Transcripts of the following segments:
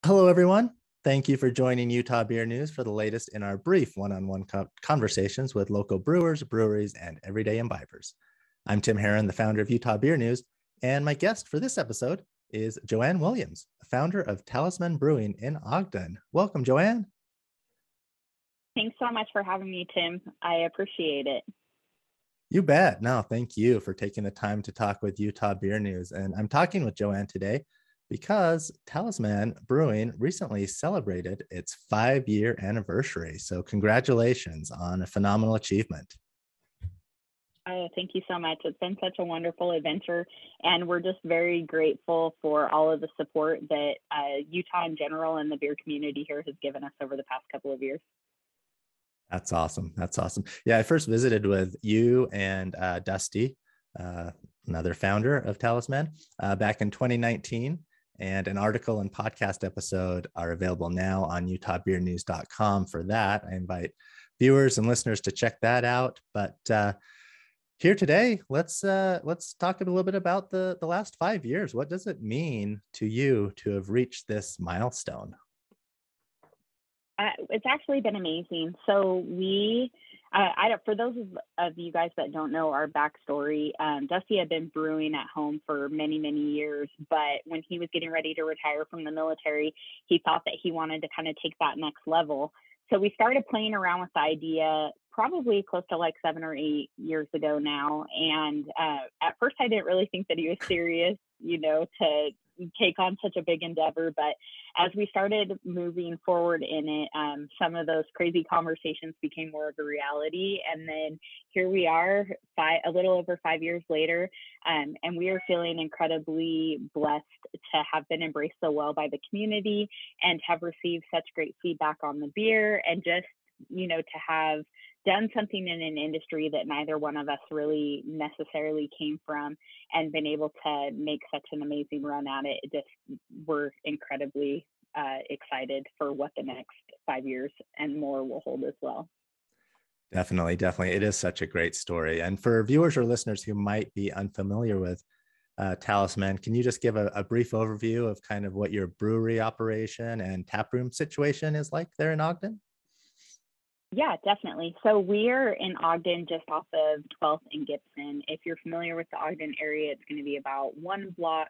Hello, everyone. Thank you for joining Utah Beer News for the latest in our brief one-on-one conversations with local brewers, breweries, and everyday imbibers. I'm Tim Herron, the founder of Utah Beer News, and my guest for this episode is Joanne Williams, founder of Talisman Brewing in Ogden. Welcome, Joanne. Thanks so much for having me, Tim. I appreciate it. You bet. No, thank you for taking the time to talk with Utah Beer News. And I'm talking with Joanne today because Talisman Brewing recently celebrated its 5-year anniversary. So congratulations on a phenomenal achievement. Oh, thank you so much. It's been such a wonderful adventure, and we're just very grateful for all of the support that Utah in general and the beer community here has given us over the past couple of years. That's awesome. That's awesome. Yeah, I first visited with you and Dusty, another founder of Talisman, back in 2019. And an article and podcast episode are available now on utahbeernews.com for that. I invite viewers and listeners to check that out. But here today, let's talk a little bit about the last 5 years. What does it mean to you to have reached this milestone? It's actually been amazing. So for those of you guys that don't know our backstory, Dusty had been brewing at home for many, many years, but when he was getting ready to retire from the military, he thought that he wanted to kind of take that next level. So we started playing around with the idea probably close to like 7 or 8 years ago now. And at first I didn't really think that he was serious, to take on such a big endeavor. But as we started moving forward in it, some of those crazy conversations became more of a reality. And then here we are, a little over 5 years later, and we are feeling incredibly blessed to have been embraced so well by the community and have received such great feedback on the beer, and just, to have done something in an industry that neither one of us really necessarily came from and been able to make such an amazing run at it. We're incredibly excited for what the next 5 years and more will hold as well. Definitely. It is such a great story. And for viewers or listeners who might be unfamiliar with Talisman, can you just give a brief overview of kind of what your brewery operation and taproom situation is like there in Ogden? Yeah, definitely. So we're in Ogden, just off of 12th and Gibson. If you're familiar with the Ogden area, it's going to be about one block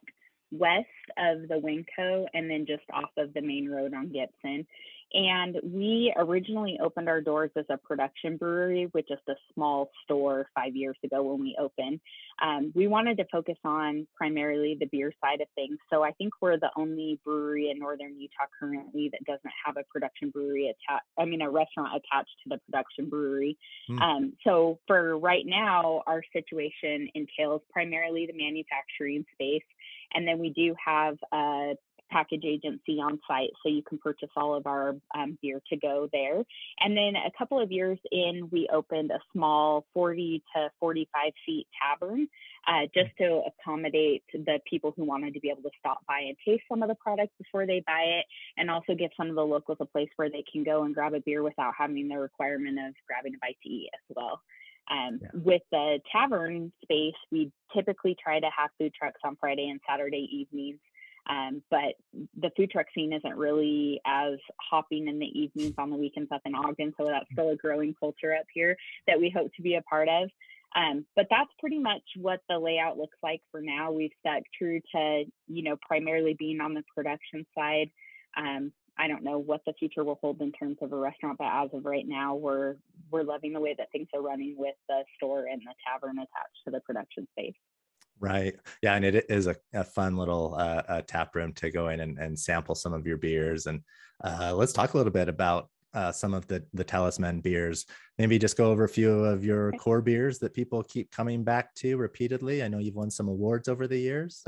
west of the Winco and then just off of the main road on Gibson. And we originally opened our doors as a production brewery with just a small store 5 years ago when we opened. We wanted to focus on primarily the beer side of things. So I think we're the only brewery in northern Utah currently that doesn't have a production brewery a restaurant attached to the production brewery. So for right now, our situation entails primarily the manufacturing space. And then we do have a package agency on site, so you can purchase all of our beer to go there. And then a couple of years in, we opened a small 40 to 45 seat tavern just to accommodate the people who wanted to be able to stop by and taste some of the products before they buy it, and also give some of the locals a place where they can go and grab a beer without having the requirement of grabbing a bite to eat as well. With the tavern space, we typically try to have food trucks on Friday and Saturday evenings. But the food truck scene isn't really as hopping in the evenings on the weekends up in Ogden. So that's still a growing culture up here that we hope to be a part of. But that's pretty much what the layout looks like for now. We've stuck true to, primarily being on the production side. I don't know what the future will hold in terms of a restaurant, but as of right now, we're loving the way that things are running with the store and the tavern attached to the production space. Right. Yeah. And it is a fun little tap room to go in and sample some of your beers. And let's talk a little bit about some of the Talisman beers. Maybe just go over a few of your core beers that people keep coming back to repeatedly. I know you've won some awards over the years.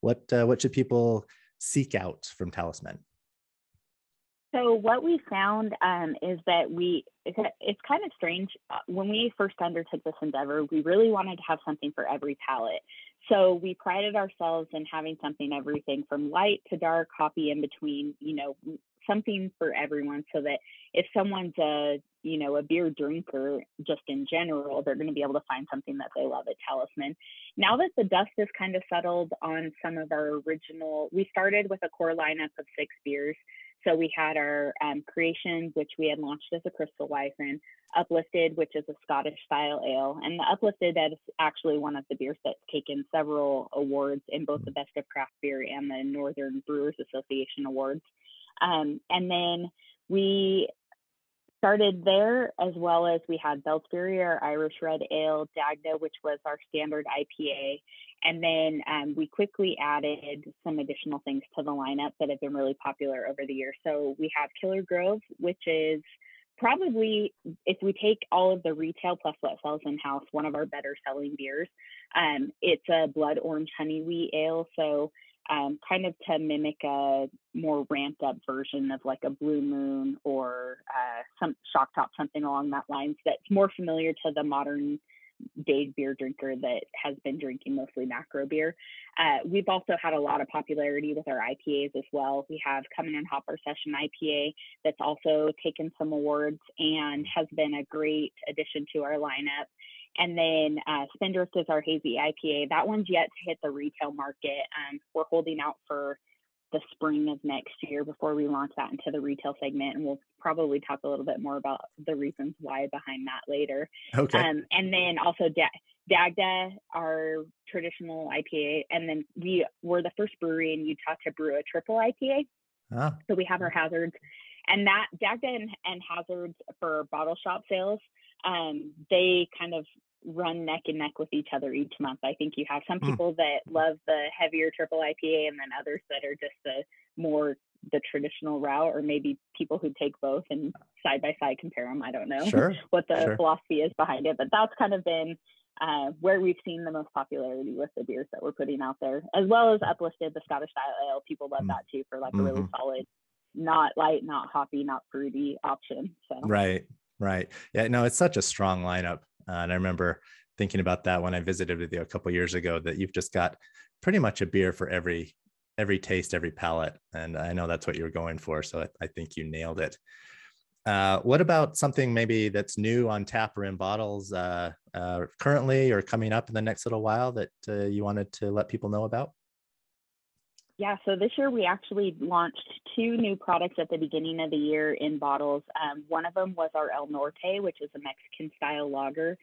What should people seek out from Talisman? So what we found is that it's kind of strange. When we first undertook this endeavor, we really wanted to have something for every palate. So we prided ourselves in having something, everything from light to dark, hoppy in between, something for everyone, so that if someone's a beer drinker just in general, they're going to be able to find something that they love at Talisman. Now that the dust has kind of settled on some of our original, we started with a core lineup of 6 beers. So we had our Creation, which we had launched as a Crystal Weizen, Uplifted, which is a Scottish style ale. And the Uplifted is actually one of the beers that's taken several awards in both the Best of Craft Beer and the Northern Brewers Association Awards. And then we started there, as well as we had Bellsbury, our Irish Red Ale, Dagda, which was our standard IPA. And then we quickly added some additional things to the lineup that have been really popular over the years. So we have Killer Grove, which is probably, if we take all of the retail plus what sells in-house, one of our better selling beers. It's a blood orange honey wheat ale. So kind of to mimic a more ramped up version of like a Blue Moon or some Shock Top, something along that lines, that's more familiar to the modern day beer drinker that has been drinking mostly macro beer. We've also had a lot of popularity with our IPAs as well. We have Come In Hopper Session IPA that's also taken some awards and has been a great addition to our lineup. And then Spindrift is our hazy IPA. That one's yet to hit the retail market. We're holding out for the spring of next year before we launch that into the retail segment. And we'll probably talk a little bit more about the reasons why behind that later. Okay. And then also Dagda, our traditional IPA. And then we were the first brewery in Utah to brew a triple IPA. Ah. So we have our Hazards. And that Dagda and Hazards for bottle shop sales, they kind of run neck and neck with each other each month. I think you have some people that love the heavier triple IPA, and then others that are just the traditional route, or maybe people who take both and side by side compare them. I don't know what the philosophy is behind it, but that's kind of been where we've seen the most popularity with the beers that we're putting out there, as well as Uplifted, the Scottish style ale. People love that too, for like a really solid, not light, not hoppy, not fruity option. So Right. Yeah, no, it's such a strong lineup. And I remember thinking about that when I visited with you a couple of years ago, that you've just got pretty much a beer for every taste, every palate. And I know that's what you're going for. So I think you nailed it. What about something maybe that's new on tap or in bottles currently or coming up in the next little while that you wanted to let people know about? Yeah, so this year we actually launched 2 new products at the beginning of the year in bottles. One of them was our El Norte, which is a Mexican style lager.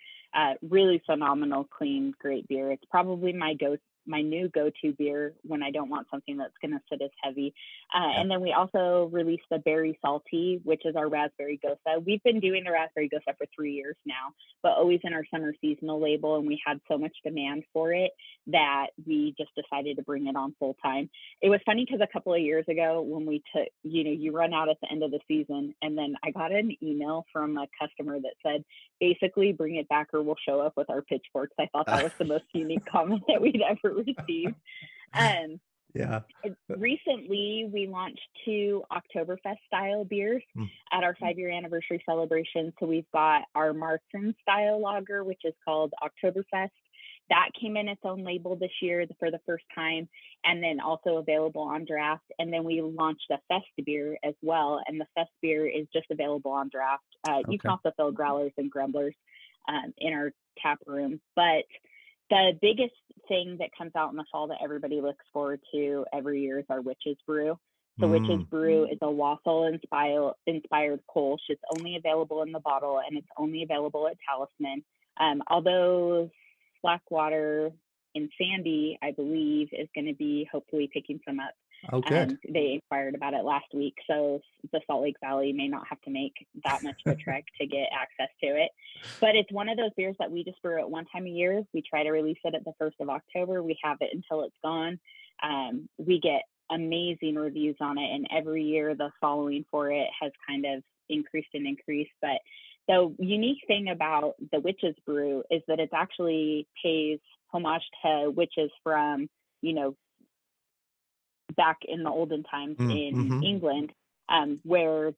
Really phenomenal, clean, great beer. It's probably my new go-to beer when I don't want something that's going to sit as heavy. And then we also released the Berry Salty, which is our Raspberry Gosa. We've been doing the Raspberry Gosa for 3 years now, but always in our summer seasonal label. And we had so much demand for it that we just decided to bring it on full time. It was funny because a couple of years ago when we took, you run out at the end of the season, and then I got an email from a customer that said, basically, bring it back or we'll show up with our pitchforks. I thought that was the most unique comment that we'd ever received. Recently, we launched 2 Oktoberfest style beers at our 5-year anniversary celebration. So we've got our Marzen style lager, which is called Oktoberfest. That came in its own label this year for the first time, and then also available on draft. And then we launched a Fest beer as well, and the Fest beer is just available on draft. You can also fill growlers and grumblers in our tap room. But the biggest thing that comes out in the fall that everybody looks forward to every year is our Witch's Brew. So Witch's Brew is a wassail-inspired Kolsch. It's only available in the bottle, and it's only available at Talisman. Although Blackwater and Sandy, I believe, is going to be hopefully picking some up. Oh, good. They inquired about it last week, so the Salt Lake Valley may not have to make that much of a trek to get access to it. But it's one of those beers that we just brew at one time a year. We try to release it at the 1st of October. We have it until it's gone. We get amazing reviews on it, and every year the following for it has kind of increased. But the unique thing about the Witch's Brew is that it actually pays homage to witches from, back in the olden times in England, where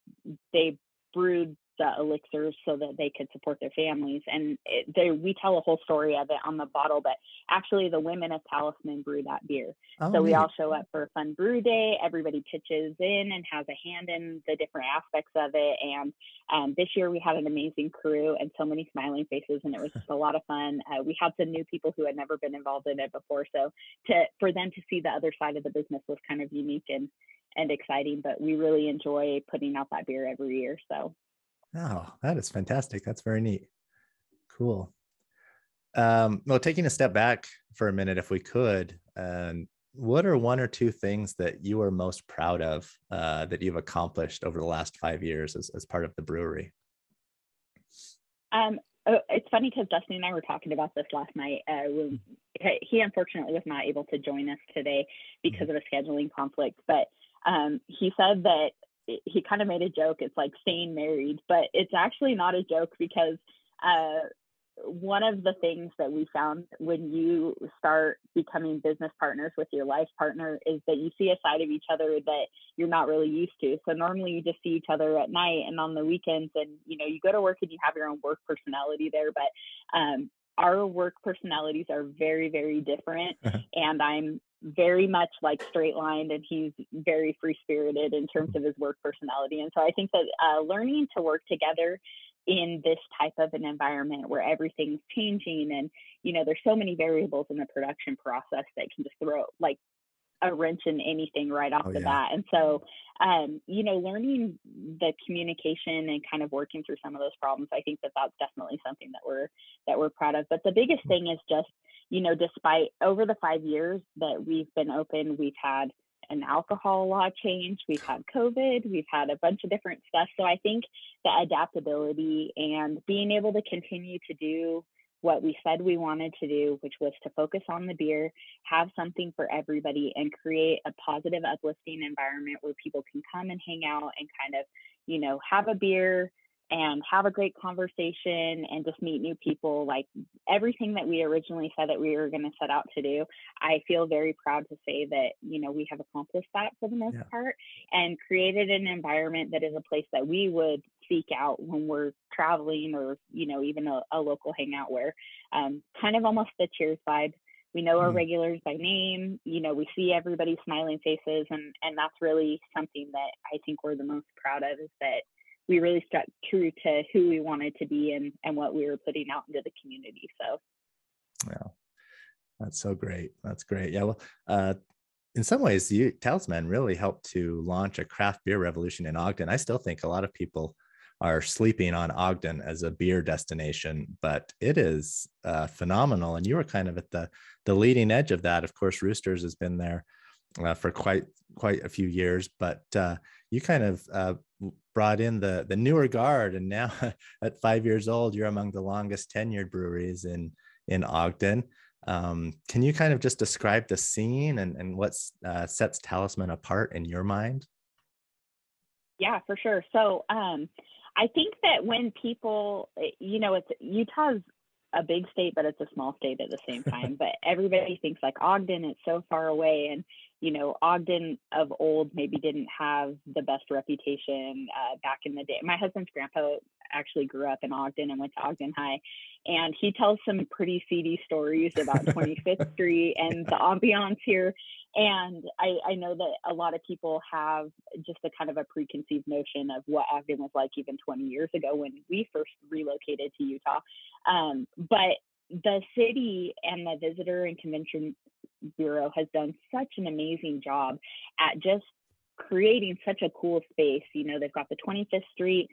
they brewed the elixirs so that they could support their families. And we tell a whole story of it on the bottle, but actually the women of Talisman brew that beer. Oh, So we all neat. show up for a fun brew day. Everybody pitches in and has a hand in the different aspects of it. And this year we had an amazing crew and so many smiling faces, and it was just a lot of fun. We had some new people who had never been involved in it before. So for them to see the other side of the business was kind of unique and exciting, but we really enjoy putting out that beer every year. So Oh, that is fantastic. That's very neat. Cool. Well, taking a step back for a minute, if we could, what are one or two things that you are most proud of that you've accomplished over the last 5 years as part of the brewery? It's funny because Dustin and I were talking about this last night. He unfortunately was not able to join us today because of a scheduling conflict, but he said that he kind of made a joke. It's like staying married, but it's actually not a joke because one of the things that we found when you start becoming business partners with your life partner is that you see a side of each other that you're not really used to. So normally you just see each other at night and on the weekends, and you go to work and you have your own work personality there, but our work personalities are very, very different. And I'm very much like straight lined and he's very free spirited in terms of his work personality. And so I think that learning to work together in this type of an environment where everything's changing and, there's so many variables in the production process that can just throw like a wrench in anything right off the bat. And so, learning the communication and kind of working through some of those problems, I think that that's definitely something that we're proud of. But the biggest thing is just, despite over the 5 years that we've been open, we've had an alcohol law change, we've had COVID, we've had a bunch of different stuff. So I think the adaptability and being able to continue to do what we said we wanted to do, which was to focus on the beer, have something for everybody, and create a positive, uplifting environment where people can come and hang out and kind of, have a beer and have a great conversation and just meet new people. Like everything that we originally said that we were going to set out to do, I feel very proud to say that, we have accomplished that for the most part and created an environment that is a place that we would seek out when we're traveling or, even a local hangout where kind of almost the Cheers vibe. We know our regulars by name, we see everybody's smiling faces, and that's really something that I think we're the most proud of, is that we really stuck true to who we wanted to be and what we were putting out into the community. So, yeah, that's so great. That's great. Yeah. Well, in some ways, Talisman really helped to launch a craft beer revolution in Ogden. I still think a lot of people are sleeping on Ogden as a beer destination, but it is phenomenal. And you were kind of at the leading edge of that. Of course, Roosters has been there for quite a few years, but you kind of brought in the newer guard, and now at 5 years old, you're among the longest tenured breweries in Ogden. Can you kind of just describe the scene and what sets Talisman apart in your mind? Yeah, for sure. So I think that when people, it's Utah's a big state, but it's a small state at the same time. But everybody thinks like Ogden, it's so far away. And, Ogden of old maybe didn't have the best reputation back in the day. My husband's grandpa actually grew up in Ogden and went to Ogden High. And he tells some pretty seedy stories about 25th Street and the ambiance here. And I know that a lot of people have just a kind of a preconceived notion of what Ogden was like even 20 years ago when we first relocated to Utah. But the city and the Visitor and Convention Bureau has done such an amazing job at just creating such a cool space. They've got the 25th Street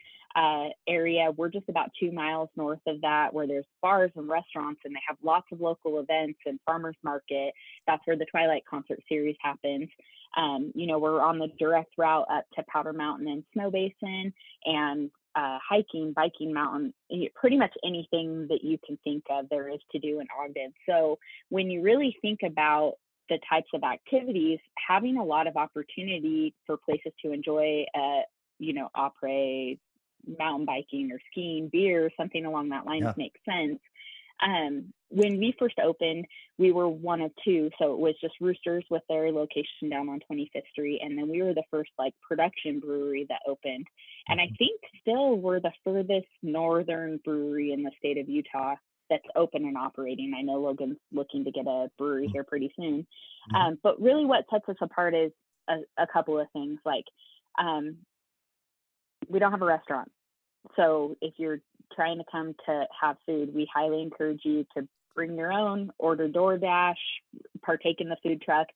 area. We're just about 2 miles north of that, where there's bars and restaurants, and they have lots of local events and farmers market. That's where the Twilight Concert Series happens. We're on the direct route up to Powder Mountain and Snow Basin, and hiking, biking mountain, pretty much anything that you can think of there is to do in Ogden. So when you really think about the types of activities, having a lot of opportunity for places to enjoy, après, mountain biking or skiing, beer, something along that line makes sense. when we first opened, we were one of two. So it was just Roosters with their location down on 25th Street. And then we were the first like production brewery that opened. And I think still we're the furthest northern brewery in the state of Utah that's open and operating. I know Logan's looking to get a brewery here pretty soon. But really what sets us apart is a couple of things. Like, we don't have a restaurant. So if you're trying to come to have food, we highly encourage you to bring your own, order DoorDash, partake in the food truck.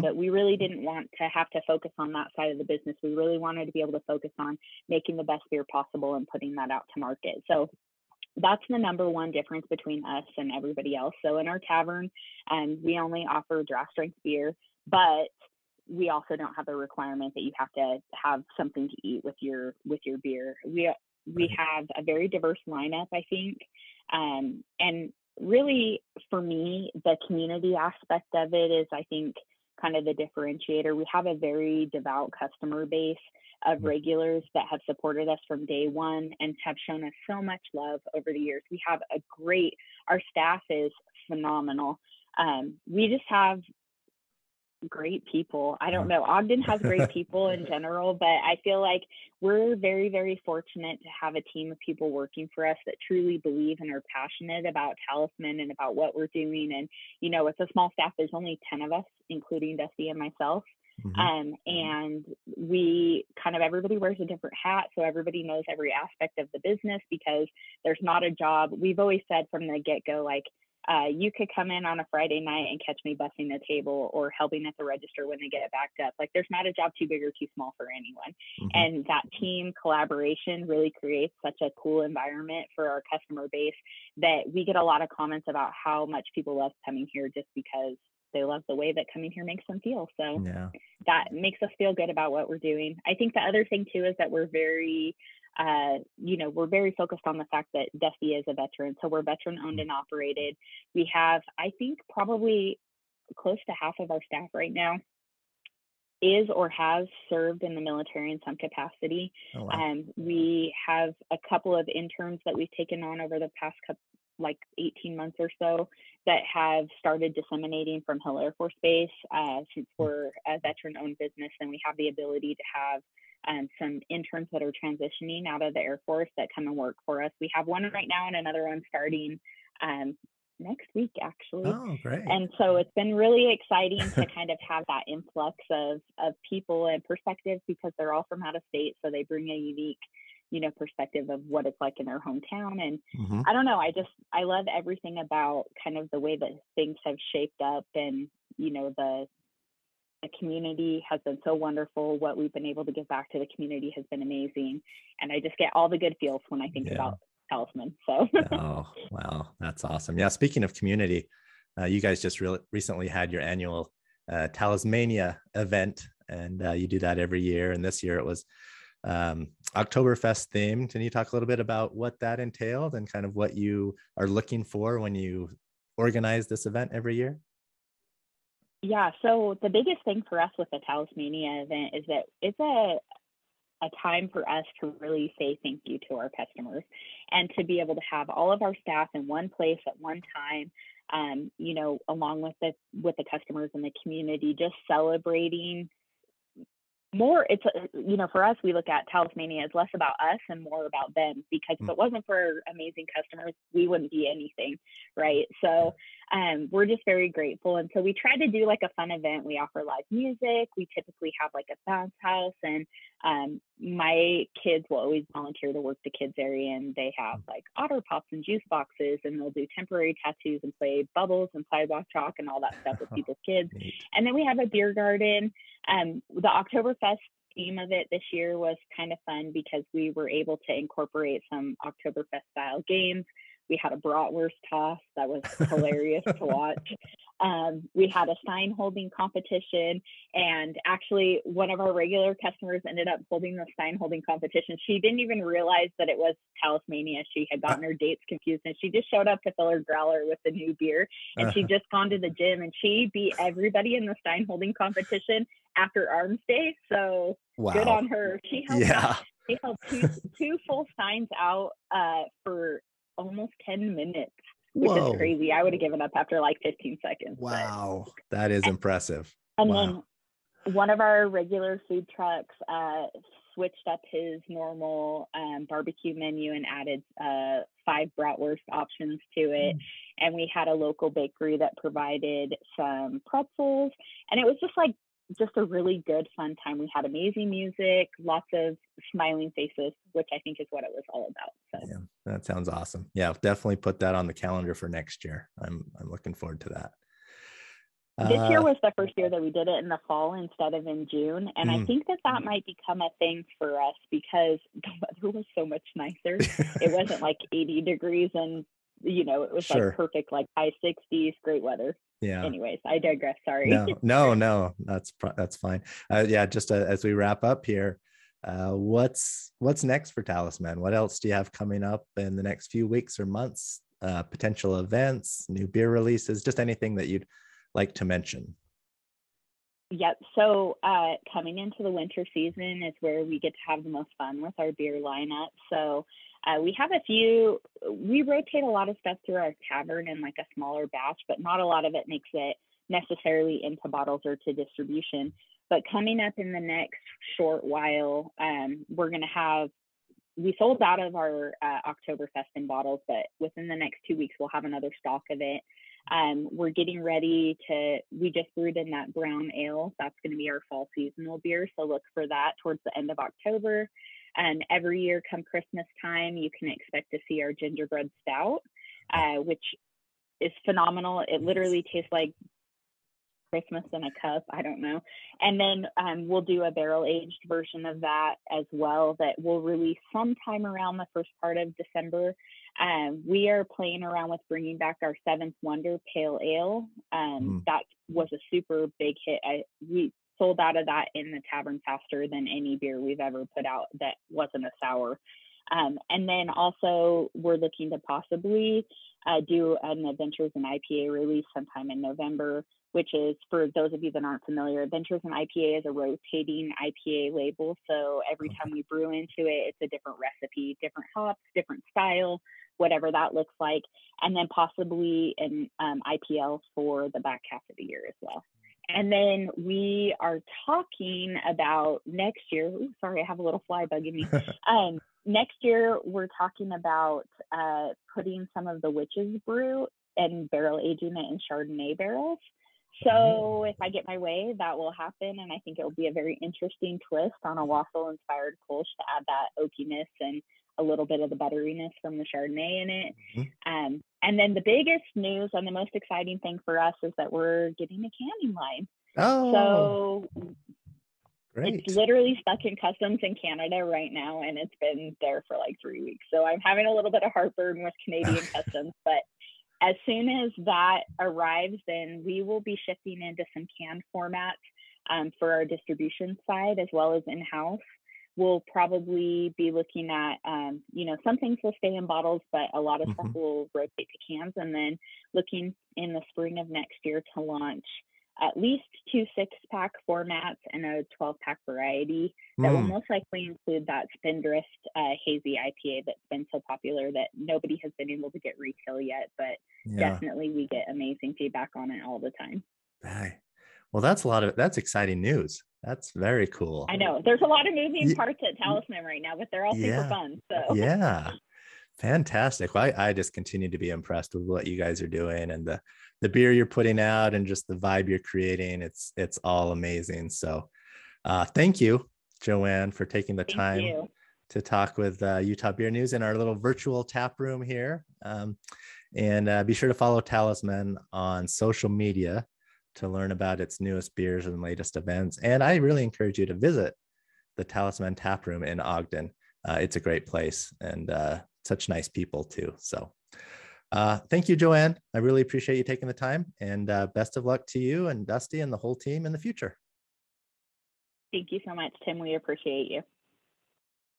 But we really didn't want to have to focus on that side of the business. We really wanted to be able to focus on making the best beer possible and putting that out to market. So that's the number one difference between us and everybody else. So in our tavern, we only offer draft strength beer, but we also don't have the requirement that you have to have something to eat with your beer. We have a very diverse lineup, I think. And really, for me, the community aspect of it is, I think, kind of the differentiator. We have a very devout customer base of regulars that have supported us from day one and have shown us so much love over the years. We have our staff is phenomenal. We just have great people. I don't know. Ogden has great people in general, but I feel like we're very, very fortunate to have a team of people working for us that truly believe and are passionate about Talisman and about what we're doing. And, you know, it's a small staff. There's only 10 of us, including Dusty and myself. And we everybody wears a different hat. So everybody knows every aspect of the business, because there's not a job. We've always said from the get-go, like, you could come in on a Friday night and catch me bussing the table or helping at the register when they get it backed up. Like, there's not a job too big or too small for anyone. And that team collaboration really creates such a cool environment for our customer base that we get a lot of comments about how much people love coming here just because they love the way that coming here makes them feel. So that makes us feel good about what we're doing. I think the other thing too is that we're very we're very focused on the fact that Dusty is a veteran. So we're veteran owned and operated. We have, I think, probably close to half of our staff right now is or has served in the military in some capacity. We have a couple of interns that we've taken on over the past 18 months or so that have started disseminating from Hill Air Force Base. Since we're a veteran owned business, and we have the ability to have some interns that are transitioning out of the Air Force that come and work for us. We have one right now and another one starting next week, actually. Oh, great. And so it's been really exciting to kind of have that influx of people and perspectives, because they're all from out of state. So they bring a unique, perspective of what it's like in their hometown. And I don't know, I love everything about kind of the way that things have shaped up, and, the community has been so wonderful. What we've been able to give back to the community has been amazing. And I just get all the good feels when I think about Talisman. So. Oh, wow. That's awesome. Yeah. Speaking of community, you guys just recently had your annual Talismania event, and you do that every year. And this year it was Oktoberfest themed. Can you talk a little bit about what that entailed and kind of what you are looking for when you organize this event every year? Yeah, so the biggest thing for us with the Talismania event is that it's a time for us to really say thank you to our customers, and to be able to have all of our staff in one place at one time, along with the customers and the community, just celebrating more. It's, for us, we look at Talismania as less about us and more about them, because if it wasn't for our amazing customers, we wouldn't be anything, right? So we're just very grateful. And so we try to do like a fun event. We offer live music. We typically have like a bounce house, and my kids will always volunteer to work the kids area, and they have like otter pops and juice boxes, and they'll do temporary tattoos and play bubbles and sidewalk chalk and all that stuff with people's kids. And then we have a beer garden. The Oktoberfest theme of it this year was kind of fun, because we were able to incorporate some Oktoberfest style games. We had a bratwurst toss that was hilarious to watch. We had a sign holding competition, and actually one of our regular customers ended up holding the sign holding competition. She didn't even realize that it was Talismania. She had gotten her dates confused, and she just showed up to fill her growler with the new beer, and she'd just gone to the gym, and she beat everybody in the sign holding competition after Arms Day. So good on her. She held two full signs out for almost 10 minutes. which is Whoa. crazy. I would have given up after like 15 seconds. Wow. That is impressive. And Wow. then one of our regular food trucks switched up his normal barbecue menu and added 5 bratwurst options to it. And we had a local bakery that provided some pretzels. And it was just a really good, fun time. We had amazing music, lots of smiling faces, which I think is what it was all about. So Yeah, that sounds awesome. Yeah, definitely put that on the calendar for next year. I'm looking forward to that. this year was the first year that we did it in the fall instead of in June. And I think that might become a thing for us because the weather was so much nicer. It wasn't like 80 degrees and, it was Sure. like perfect, like high 60s, great weather. Yeah. Anyways, I digress. Sorry. No, that's fine. Yeah, just as we wrap up here, what's next for Talisman? What else do you have coming up in the next few weeks or months? Potential events, new beer releases, just anything that you'd like to mention? Yep. So coming into the winter season is where we get to have the most fun with our beer lineup. So we have we rotate a lot of stuff through our tavern in like a smaller batch, but not a lot of it makes it necessarily into bottles or to distribution. But coming up in the next short while, we sold out of our Oktoberfest in bottles, but within the next 2 weeks, we'll have another stock of it. We're getting ready we just brewed in that brown ale. That's going to be our fall seasonal beer. So look for that towards the end of October. And every year come Christmas time, you can expect to see our gingerbread stout, which is phenomenal. It literally tastes like Christmas in a cup. I don't know. And then we'll do a barrel aged version of that as well that we'll release sometime around the first part of December. We are playing around with bringing back our Seventh Wonder Pale Ale. That was a super big hit. We sold out of that in the tavern faster than any beer we've ever put out that wasn't a sour. And then also we're looking to possibly do an Adventures in IPA release sometime in November, which is, for those of you that aren't familiar, Adventures in IPA is a rotating IPA label. So every time we brew into it, it's a different recipe, different hops, different style, whatever that looks like. And then possibly an IPL for the back half of the year as well. And then we are talking about next year. Ooh, sorry, I have a little fly bugging me. Next year, we're talking about putting some of the Witch's Brew and barrel aging it in Chardonnay barrels. So if I get my way, that will happen. And I think it will be a very interesting twist on a wassail-inspired Kolsch to add that oakiness and a little bit of the butteriness from the Chardonnay in it. And then the biggest news and the most exciting thing for us is that we're getting a canning line. Oh, so great. It's literally stuck in customs in Canada right now, and it's been there for like 3 weeks. So I'm having a little bit of heartburn with Canadian customs, but as soon as that arrives, then we will be shifting into some canned formats for our distribution side as well as in-house. We'll probably be looking at, some things will stay in bottles, but a lot of stuff will rotate to cans, and then looking in the spring of next year to launch at least 2 6-pack formats and a 12-pack variety that will most likely include that Spindrift hazy IPA that's been so popular that nobody has been able to get retail yet, but definitely we get amazing feedback on it all the time. Right. Well, that's exciting news. That's very cool. I know there's a lot of moving parts at Talisman right now, but they're all super fun. So yeah, fantastic. Well, I just continue to be impressed with what you guys are doing and the beer you're putting out and just the vibe you're creating. It's all amazing. So thank you, Joanne, for taking the time to talk with Utah Beer News in our little virtual tap room here. And be sure to follow Talisman on social media to learn about its newest beers and latest events. And I really encourage you to visit the Talisman Tap Room in Ogden. It's a great place and such nice people too. So thank you, Joanne. I really appreciate you taking the time, and best of luck to you and Dusty and the whole team in the future. Thank you so much, Tim. We appreciate you.